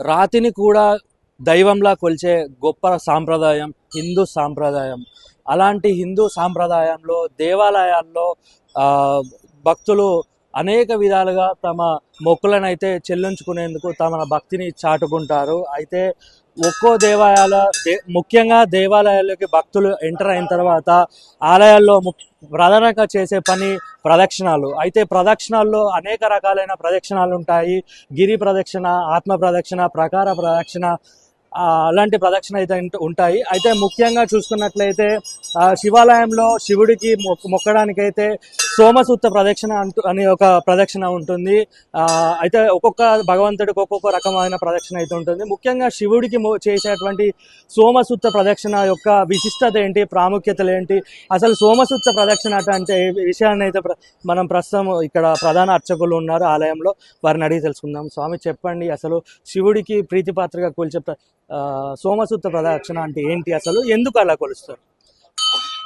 రాతిని కూడా దైవంలా కొలిచే గొప్ప సాంప్రదాయం హిందూ సాంప్రదాయం. అలాంటి హిందూ సాంప్రదాయంలో దేవాలయాల్లో భక్తులు అనేక విధాలుగా తమ మొక్కులను అయితే చెల్లించుకునేందుకు తమ భక్తిని చాటుకుంటారు. అయితే ఒక్కో ముఖ్యంగా దేవాలయాల్లోకి భక్తులు ఎంటర్ అయిన తర్వాత ఆలయాల్లో ప్రధానంగా చేసే పని ప్రదక్షిణాలు. అయితే ప్రదక్షిణాల్లో అనేక రకాలైన ప్రదక్షిణాలు ఉంటాయి. గిరి ప్రదక్షిణ, ఆత్మ ప్రదక్షిణ, ప్రకార ప్రదక్షిణ, అలాంటి ప్రదక్షిణ అయితే ఉంటాయి. అయితే ముఖ్యంగా చూసుకున్నట్లయితే శివాలయంలో శివుడికి మొక్కడానికైతే సోమసూత్ర ప్రదక్షిణ అని ఒక ప్రదక్షిణ ఉంటుంది. అయితే ఒక్కొక్క భగవంతుడికి ఒక్కొక్క రకమైన ప్రదక్షిణ అయితే ఉంటుంది. ముఖ్యంగా శివుడికి చేసేటువంటి సోమసూత్ర ప్రదక్షిణ యొక్క విశిష్టత ఏంటి, ప్రాముఖ్యతలు ఏంటి, అసలు సోమసూత్ర ప్రదక్షిణ అంటే విషయాన్ని అయితే మనం ప్రస్తుతం ఇక్కడ ప్రధాన అర్చకులు ఉన్నారు ఆలయంలో, వారిని అడిగి తెలుసుకుందాం. స్వామి చెప్పండి, అసలు శివుడికి ప్రీతిపాత్రగా కొలిచే సోమసూత్ర ప్రదక్షిణ అంటే ఏంటి, అసలు ఎందుకు అలా కొలుస్తారు?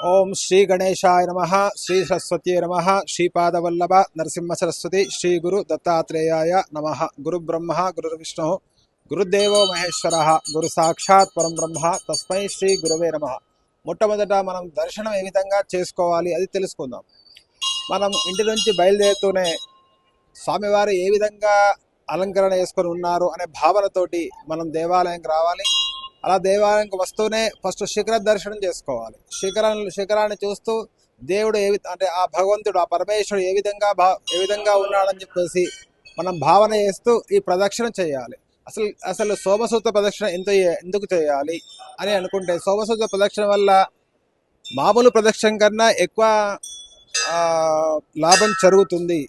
ఓం శ్రీ గణేశాయ నమః, శ్రీ సరస్వతి నమః, శ్రీపాదవల్లభ నరసింహ సరస్వతి, శ్రీ గురు దత్తాత్రేయాయ నమః. గురు బ్రహ్మ గురు విష్ణు గురుదేవో మహేశ్వర, గురు సాక్షాత్ పరం బ్రహ్మ, తస్మై శ్రీ గురవే నమః. మొట్టమొదట మనం దర్శనం ఏ విధంగా చేసుకోవాలి అది తెలుసుకుందాం. మనం ఇంటి నుంచి బయలుదేరుతూనే స్వామివారు ఏ విధంగా అలంకరణ చేసుకొని ఉన్నారు అనే భావనతోటి మనం దేవాలయంకి రావాలి. అలా దేవాలయంకి వస్తూనే ఫస్ట్ శిఖర దర్శనం చేసుకోవాలి. శిఖరాన్ని చూస్తూ దేవుడు అంటే ఆ భగవంతుడు, ఆ పరమేశ్వరుడు ఏ విధంగా ఉన్నాడని చెప్పేసి మనం భావన చేస్తూ ఈ ప్రదక్షిణ చేయాలి. అసలు సోమసూత్ర ప్రదక్షిణ ఎందుకు చేయాలి అని అనుకుంటే, సోమసూత్ర ప్రదక్షిణ వల్ల మామూలు ప్రదక్షిణ కన్నా ఎక్కువ లాభం జరుగుతుంది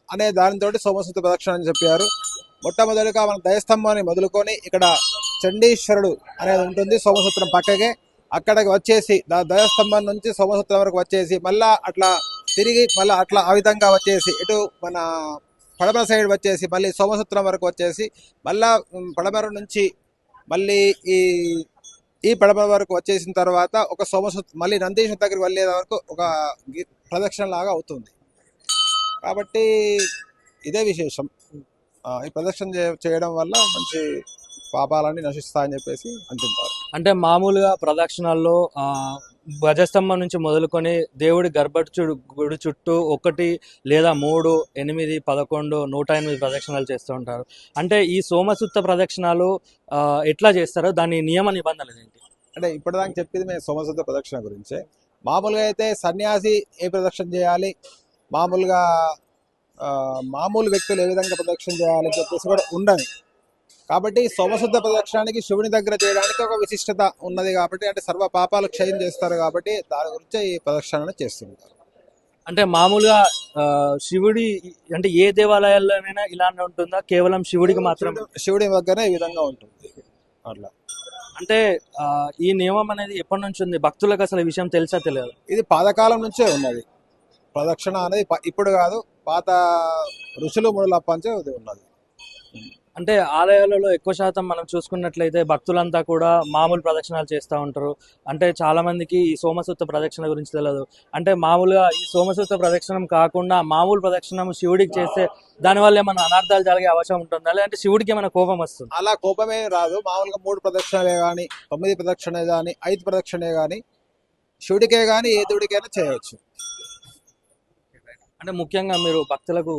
అనే దానితో సోమసూత్ర ప్రదక్షిణ అని చెప్పారు. మొట్టమొదటిగా మన దయస్తంభాన్ని మొదలుకొని ఇక్కడ చండీశ్వరుడు అనేది ఉంటుంది సోమసూత్రం పక్కకే, అక్కడికి వచ్చేసి దయస్తంభం నుంచి సోమసూత్రం వరకు వచ్చేసి మళ్ళా అట్లా తిరిగి మళ్ళీ అట్లా ఆ విధంగా వచ్చేసి ఇటు మన పడమర సైడ్ వచ్చేసి మళ్ళీ సోమసూత్రం వరకు వచ్చేసి మళ్ళా పడమర నుంచి మళ్ళీ ఈ పడమర వరకు వచ్చేసిన తర్వాత ఒక సోమసూత్రం మళ్ళీ నందీశ్వర దగ్గరికి వెళ్ళే వరకు ఒక ప్రదక్షిణ లాగా అవుతుంది. కాబట్టి ఇదే విశేషం. ఈ ప్రదక్షిణ చేయడం వల్ల మంచి పాపాలన్నీ నశిస్తాయని చెప్పేసి అంటుంటారు. అంటే మామూలుగా ప్రదక్షిణాల్లో ధ్వజస్తంభం నుంచి మొదలుకొని దేవుడి గుడి చుట్టూ 1 లేదా 3, 8, 11, 108 ప్రదక్షిణాలు చేస్తూ ఉంటారు. అంటే ఈ సోమసూత్ర ప్రదక్షిణాలు ఎట్లా చేస్తారో దాని నియమ నిబంధనలు ఏంటి? అంటే ఇప్పటిదాకా చెప్పింది మేము సోమసూత్ర ప్రదక్షిణ గురించే. మామూలుగా అయితే సన్యాసి ఏ ప్రదక్షిణ చేయాలి, మామూలు వ్యక్తులు ఏ విధంగా ప్రదక్షిణ చేయాలని చెప్పేసి కూడా ఉండదు. కాబట్టి సోమశుద్ధ ప్రదక్షిణానికి శివుని దగ్గర చేయడానికి ఒక విశిష్టత ఉన్నది. కాబట్టి అంటే సర్వ పాపాలు క్షయం చేస్తారు కాబట్టి దాని గురించి ఈ ప్రదక్షిణను చేస్తుంటారు. అంటే మామూలుగా శివుడి అంటే ఏ దేవాలయాల్లోనైనా ఇలానే ఉంటుందా, కేవలం శివుడికి మాత్రం? శివుడి దగ్గర ఈ విధంగా ఉంటుంది. అట్లా అంటే ఈ నియమం అనేది ఎప్పటి నుంచి ఉంది, భక్తులకు అసలు ఈ విషయం తెలుసా తెలియదు? ఇది పాతకాలం నుంచే ఉన్నది. ప్రదక్షిణ అనేది ఇప్పుడు కాదు, పాత ఋషులు మునులప్పంచే ఉన్నది. అంటే ఆలయాలలో ఎక్కువ శాతం మనం చూసుకున్నట్లయితే భక్తులంతా కూడా మామూలు ప్రదక్షిణాలు చేస్తూ ఉంటారు. అంటే చాలా మందికి ఈ సోమసూత్ర ప్రదక్షిణ గురించి తెలియదు. అంటే మామూలుగా ఈ సోమసూత్ర ప్రదక్షిణం కాకుండా మామూలు ప్రదక్షిణం శివుడికి చేస్తే దానివల్ల ఏమైనా అనర్థాలు జరిగే అవకాశం ఉంటుందా, లేదంటే శివుడికి ఏమైనా కోపం వస్తుంది? అలా కోపమే రాదు. మామూలుగా 3 ప్రదక్షిణలే కానీ, 9 ప్రదక్షిణే కానీ, 5 ప్రదక్షిణే కానీ, శివుడికే కానీ ఏ దేవుడికైనా చేయవచ్చు. అంటే ముఖ్యంగా మీరు భక్తులకు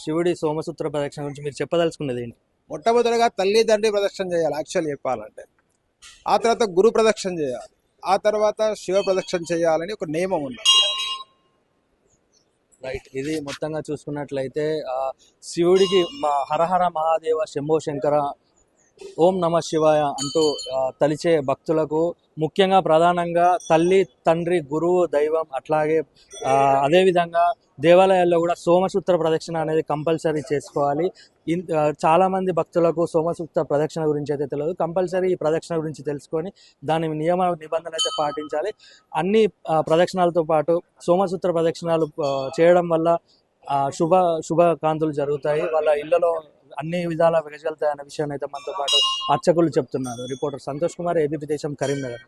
శివుడి సోమసూత్ర ప్రదక్షిణ గురించి మీరు చెప్పదలుచుకున్నది ఏంటి? మొట్టమొదటిగా తల్లిదండ్రి ప్రదక్షిణ చేయాలి యాక్చువల్ చెప్పాలంటే. ఆ తర్వాత గురు ప్రదక్షిణ చేయాలి, ఆ తర్వాత శివ ప్రదక్షిణ చేయాలని ఒక నియమం ఉన్నది. రైట్. ఇది మొత్తంగా చూసుకున్నట్లయితే శివుడికి హరహర మహాదేవ శంభో శంకర ఓం నమ శివాయ అంటూ తలిచే భక్తులకు ముఖ్యంగా ప్రధానంగా తల్లి, తండ్రి, గురువు, దైవం, అట్లాగే అదేవిధంగా దేవాలయాల్లో కూడా సోమసూత్ర ప్రదక్షిణ అనేది కంపల్సరీ చేసుకోవాలి. చాలామంది భక్తులకు సోమసూత్ర ప్రదక్షిణ గురించి అయితే తెలియదు. కంపల్సరీ ఈ ప్రదక్షిణ గురించి తెలుసుకొని దాని నియమ నిబంధనలు అయితే పాటించాలి. అన్ని ప్రదక్షిణాలతో పాటు సోమసూత్ర ప్రదక్షిణాలు చేయడం వల్ల శుభకాంతులు జరుగుతాయి, వాళ్ళ ఇళ్లలో అన్ని విధాల వెగజలుతాయి అనే విషయాన్ని అయితే మనతో పాటు అర్చకులు చెప్తున్నారు. రిపోర్టర్ సంతోష్ కుమార్, ఏబీపీ దేశం, కరీంనగర్.